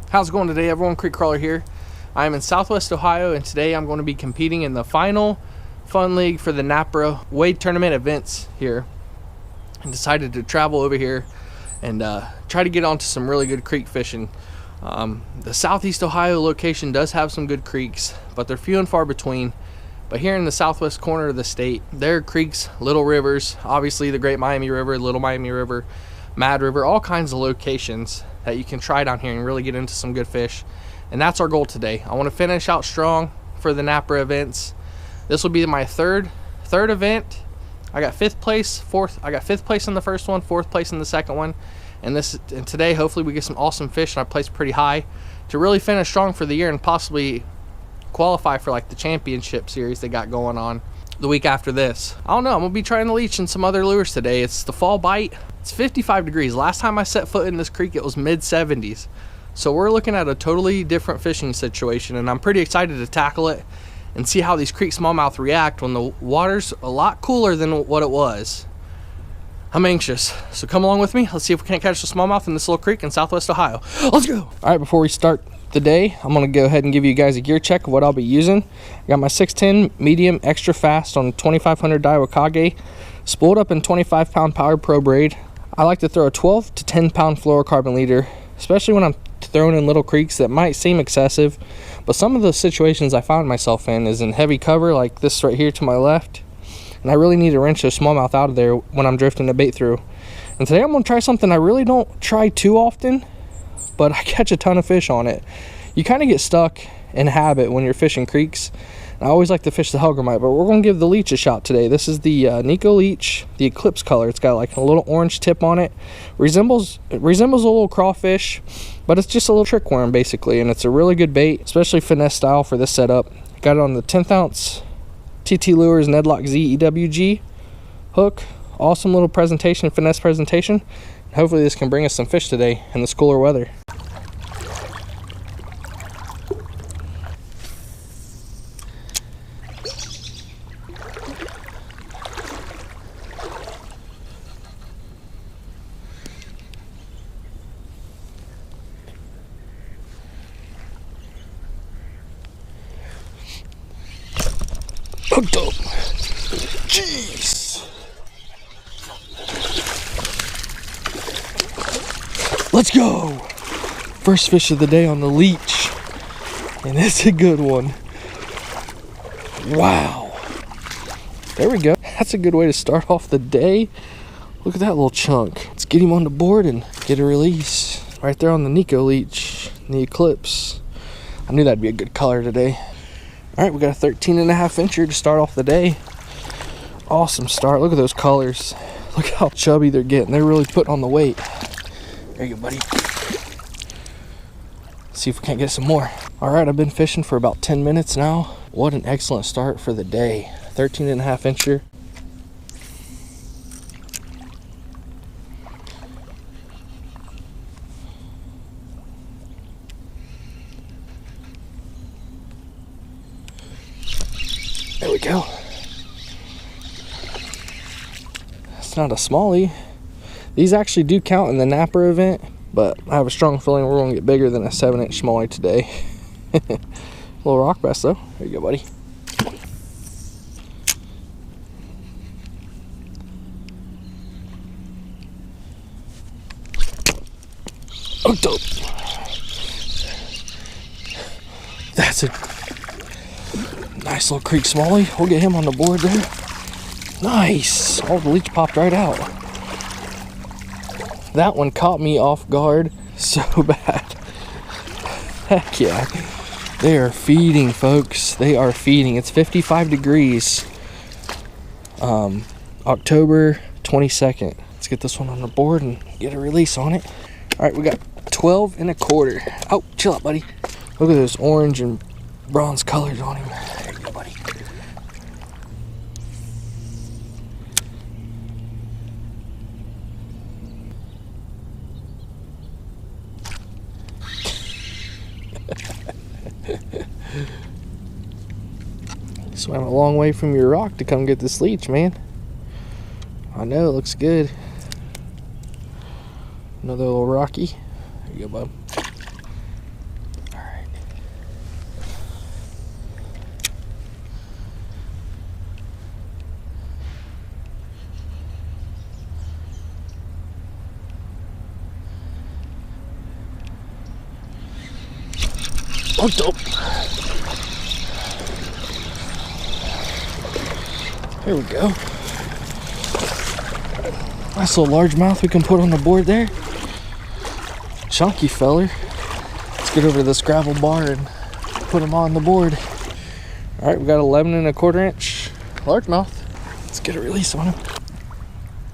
How's it going today, everyone? Creek Crawler here. I'm in Southwest Ohio, and today I'm going to be competing in the final fun league for the NAPRA Wade tournament events here. I decided to travel over here and try to get onto some really good creek fishing. The Southeast Ohio location does have some good creeks, but they're few and far between. But here in the southwest corner of the state, there are creeks, little rivers, obviously the Great Miami River, Little Miami River, Mad River, all kinds of locations that you can try down here and really get into some good fish. And that's our goal today. I want to finish out strong for the NAPRA events. This will be my third event. I got fifth place in the first one, fourth place in the second one. And today, hopefully we get some awesome fish, and I placed pretty high to really finish strong for the year and possibly qualify for like the championship series they got going on the week after this. I don't know, I'm gonna be trying the Leech and some other lures today. It's the fall bite. It's 55 degrees. Last time I set foot in this creek, it was mid 70s. So we're looking at a totally different fishing situation, and I'm pretty excited to tackle it and see how these creek smallmouth react when the water's a lot cooler than what it was. I'm anxious, so come along with me. Let's see if we can't catch the smallmouth in this little creek in Southwest Ohio. Let's go. All right, before we start the day, I'm gonna go ahead and give you guys a gear check of what I'll be using. I got my 610 medium extra fast on 2500 Daiwa Kage, spooled up in 25-pound Power Pro braid. I like to throw a 12 to 10-pound fluorocarbon leader, especially when I'm throwing in little creeks that might seem excessive, but some of the situations I found myself in is in heavy cover like this right here to my left, and I really need to wrench those smallmouth out of there when I'm drifting the bait through. And today I'm gonna try something I really don't try too often, but I catch a ton of fish on it. You kind of get stuck in habit when you're fishing creeks. I always like to fish the Hellgrammite, but we're going to give the Leech a shot today. This is the Nikko Leech, the Eclipse color. It's got like a little orange tip on it. Resembles a little crawfish, but it's just a little trick worm basically, and it's a really good bait, especially finesse style for this setup. Got it on the 10th ounce TT Lures Nedlock Z EWG hook. Awesome little presentation, finesse presentation. Hopefully this can bring us some fish today in this cooler weather. Hooked up. Jeez. Let's go. First fish of the day on the Leech, and it's a good one. Wow. There we go. That's a good way to start off the day. Look at that little chunk. Let's get him on the board and get a release. Right there on the Nikko Leech, the Eclipse. I knew that'd be a good color today. All right, we got a 13.5 incher to start off the day. Awesome start. Look at those colors. Look how chubby they're getting. They're really putting on the weight. There you go, buddy. Let's see if we can't get some more. All right, I've been fishing for about 10 minutes now. What an excellent start for the day. 13.5 incher. There we go. It's not a smallie. These actually do count in the NAPRA event, but I have a strong feeling we're going to get bigger than a 7-inch smallie today. Little rock bass though. There you go, buddy. Hooked up. That's a nice little creek smallie. We'll get him on the board there. Nice. Oh, the Leech popped right out. That one caught me off guard so bad. Heck yeah. They are feeding, folks. They are feeding. It's 55 degrees. October 22nd. Let's get this one on the board and get a release on it. All right, we got 12.25. Oh, chill out, buddy. Look at those orange and bronze colors on him. There you go, buddy. Swam a long way from your rock to come get this Leech, man. I know, it looks good. Another little rocky. There you go, bub. Alright. Oh, dope. Here we go. Nice little largemouth we can put on the board there. Chunky feller. Let's get over to this gravel bar and put him on the board. All right, we got 11 1/4 inch largemouth. Let's get a release on him.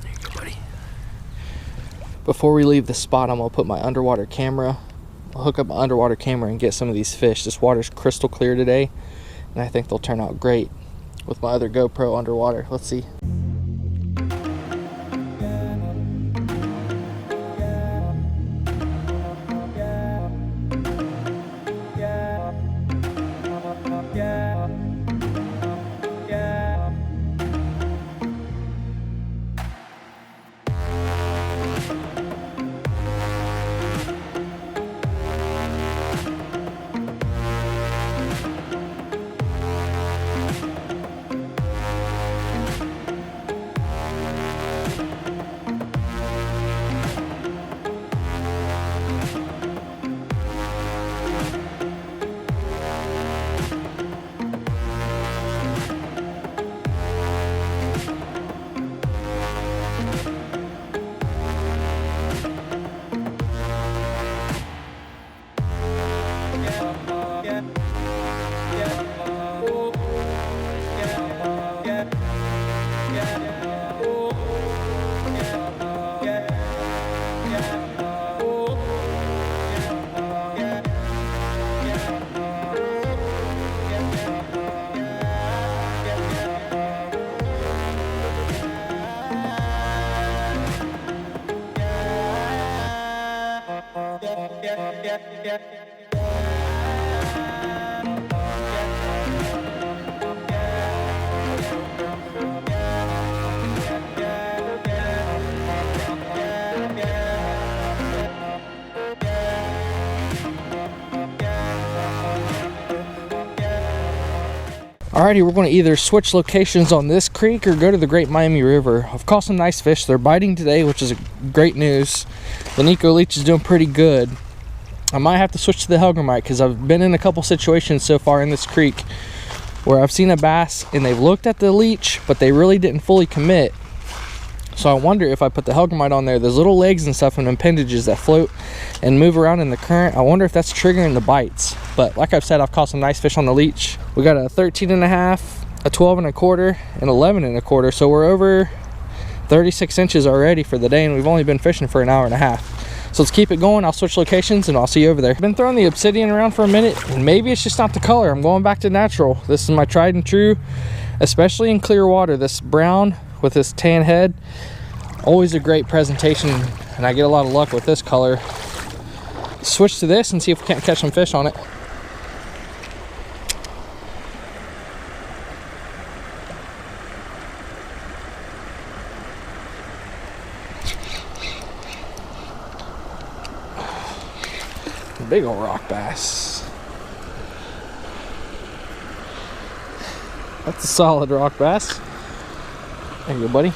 There you go, buddy. Before we leave the spot, I'm gonna put my underwater camera. I'll hook up my underwater camera and get some of these fish. This water's crystal clear today, and I think they'll turn out great with my other GoPro underwater. Let's see. Alrighty, we're going to either switch locations on this creek or go to the Great Miami River. I've caught some nice fish. They're biting today, which is great news. The Nikko Leech is doing pretty good. I might have to switch to the Hellgrammite because I've been in a couple situations so far in this creek where I've seen a bass and they've looked at the Leech, but they really didn't fully commit. So I wonder if I put the Hellgrammite on there, there's little legs and stuff and appendages that float and move around in the current. I wonder if that's triggering the bites. But like I've said, I've caught some nice fish on the Leech. We got a 13 1/2, a 12 1/4, and 11 1/4. So we're over 36 inches already for the day, and we've only been fishing for an hour and a half. So let's keep it going. I'll switch locations and I'll see you over there. I've been throwing the obsidian around for a minute, and maybe it's just not the color. I'm going back to natural. This is my tried and true, especially in clear water. This brown with this tan head, always a great presentation, and I get a lot of luck with this color. Switch to this and see if we can't catch some fish on it. Big old rock bass. That's a solid rock bass. There you go, buddy.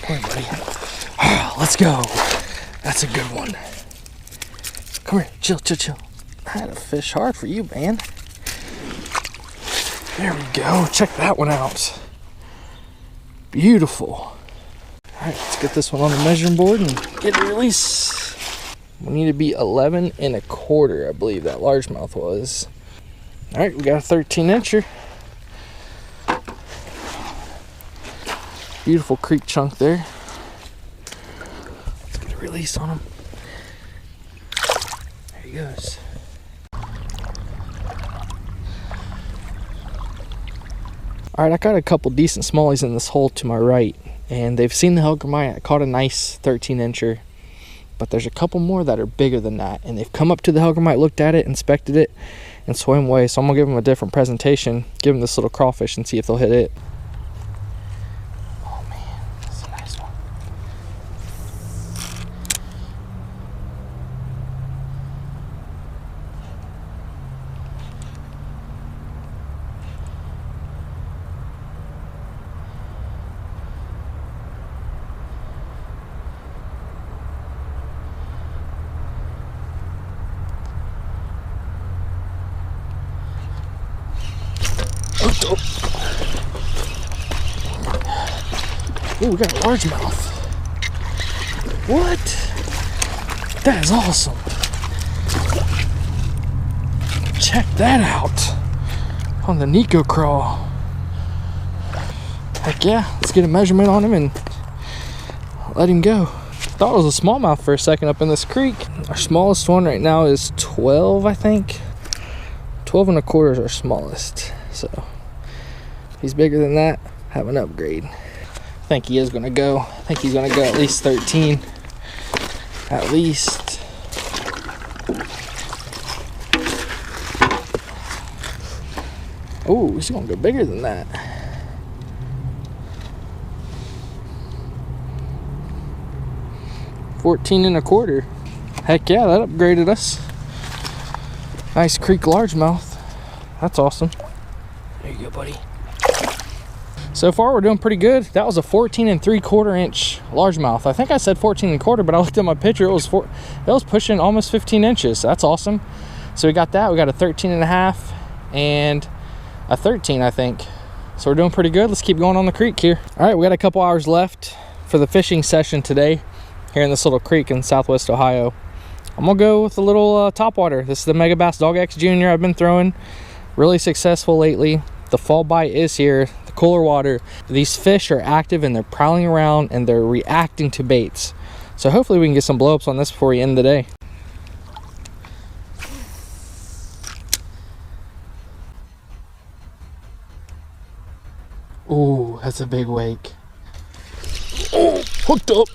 Come here, buddy. Let's go. That's a good one. Come here, chill, chill, chill. I had to fish hard for you, man. There we go. Check that one out. Beautiful. All right, let's get this one on the measuring board and get a release. We need to be 11 1/4, I believe that largemouth was. All right, we got a 13 incher. Beautiful creek chunk there. Let's get a release on him. There he goes. All right, I got a couple decent smallies in this hole to my right, and they've seen the Hellgrammite. I caught a nice 13-incher, but there's a couple more that are bigger than that, and they've come up to the Hellgrammite, looked at it, inspected it, and swam away. So I'm gonna give them a different presentation, give them this little crawfish, and see if they'll hit it. Oh man, that's a nice one. Oh, we got a largemouth. What? That is awesome. Check that out. On the Nikko Craw. Heck yeah, let's get a measurement on him and let him go. Thought it was a smallmouth for a second up in this creek. Our smallest one right now is 12, I think. 12 1/4 is our smallest. So if he's bigger than that, have an upgrade. I think he is gonna go. I think he's gonna go at least 13. At least. Oh, he's gonna go bigger than that. $14 1/4. Heck yeah, that upgraded us. Nice creek largemouth. That's awesome. There you go, buddy. So far, we're doing pretty good. That was a 14 3/4 inch largemouth. I think I said 14 1/4, but I looked at my picture. It was pushing almost 15 inches. That's awesome. So we got that. We got a 13 1/2 and a 13, I think. So we're doing pretty good. Let's keep going on the creek here. All right, we got a couple hours left for the fishing session today here in this little creek in Southwest Ohio. I'm gonna go with a little topwater. This is the Mega Bass Dog X Junior I've been throwing. Really successful lately. The fall bite is here. The cooler water. These fish are active and they're prowling around and they're reacting to baits. So hopefully we can get some blow-ups on this before we end the day. Ooh, that's a big wake. Oh, hooked up.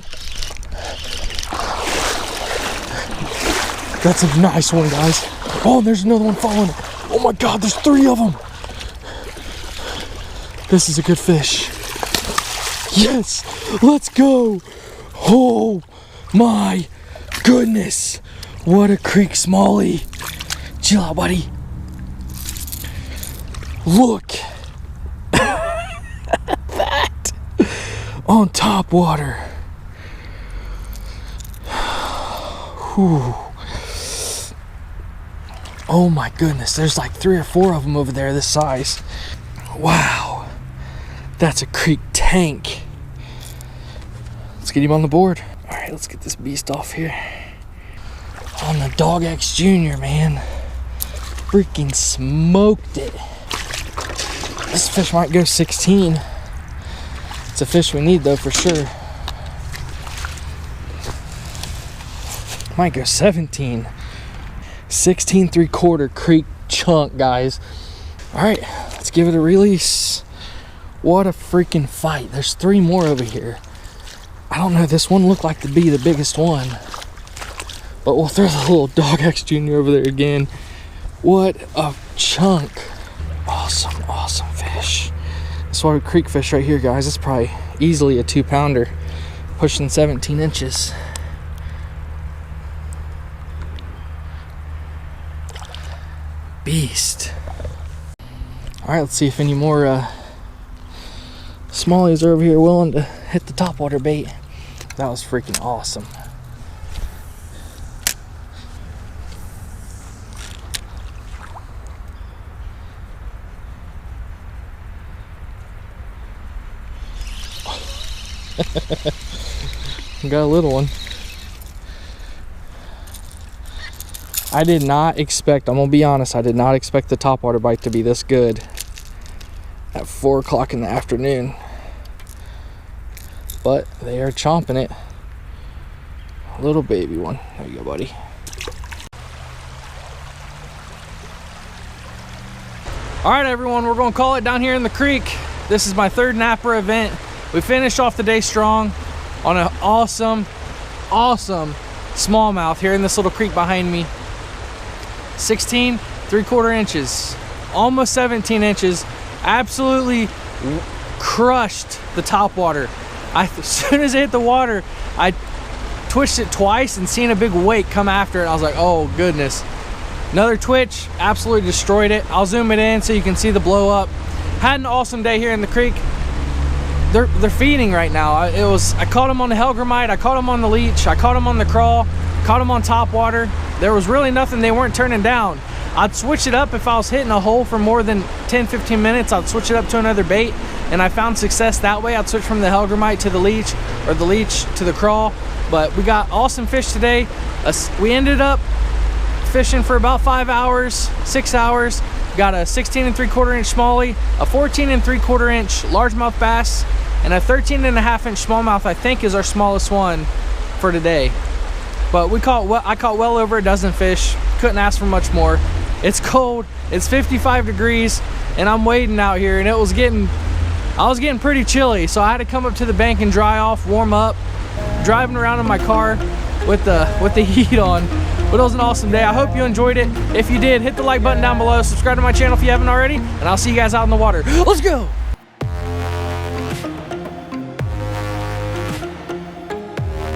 That's a nice one, guys. Oh, there's another one following it. Oh my God, there's 3 of them. This is a good fish. Yes, let's go. Oh my goodness. What a creek smallie. Chill out, buddy. Look at that on top water. Whew. Oh my goodness, there's like 3 or 4 of them over there this size. Wow, that's a creek tank. Let's get him on the board. All right, let's get this beast off here. On the Dog X Junior, man. Freaking smoked it. This fish might go 16. It's a fish we need though, for sure. Might go 17. 16 3/4 creek chunk, guys. All right, let's give it a release. What a freaking fight. There's 3 more over here. I don't know, this one looked like to be the biggest one, but we'll throw the little Dog X Junior over there again. What a chunk. Awesome, awesome fish. This water creek fish right here, guys. It's probably easily a 2-pounder, pushing 17 inches. Beast. All right, let's see if any more smallies are over here willing to hit the topwater bait. That was freaking awesome. Got a little one. I did not expect, I'm gonna be honest, I did not expect the topwater bite to be this good at 4 o'clock in the afternoon. But they are chomping it. A little baby one. There you go, buddy. All right, everyone, we're gonna call it down here in the creek. This is my third NAPRA event. We finished off the day strong on an awesome smallmouth here in this little creek behind me. 16 3/4 inches, almost 17 inches. Absolutely crushed the topwater. As soon as it hit the water, I twitched it twice and seen a big wake come after it. I was like, oh goodness. Another twitch, absolutely destroyed it. I'll zoom it in so you can see the blow up. Had an awesome day here in the creek. They're feeding right now. I caught them on the Hellgrammite, I caught them on the Leech, I caught them on the Craw, caught them on Topwater. There was really nothing they weren't turning down. I'd switch it up if I was hitting a hole for more than 10-15 minutes. I'd switch it up to another bait, and I found success that way. I'd switch from the Hellgrammite to the Leech, or the Leech to the Craw. But we got awesome fish today. We ended up fishing for about 5 hours, 6 hours. Got a 16 3/4 inch smallie, a 14 3/4 inch largemouth bass, and a 13 1/2 inch smallmouth, I think is our smallest one for today. But I caught well over a dozen fish. Couldn't ask for much more. It's cold, it's 55 degrees, and I'm wading out here, and I was getting pretty chilly, so I had to come up to the bank and dry off, warm up, driving around in my car with the heat on. But it was an awesome day. I hope you enjoyed it. If you did, hit the like button down below, subscribe to my channel if you haven't already, and I'll see you guys out in the water. Let's go!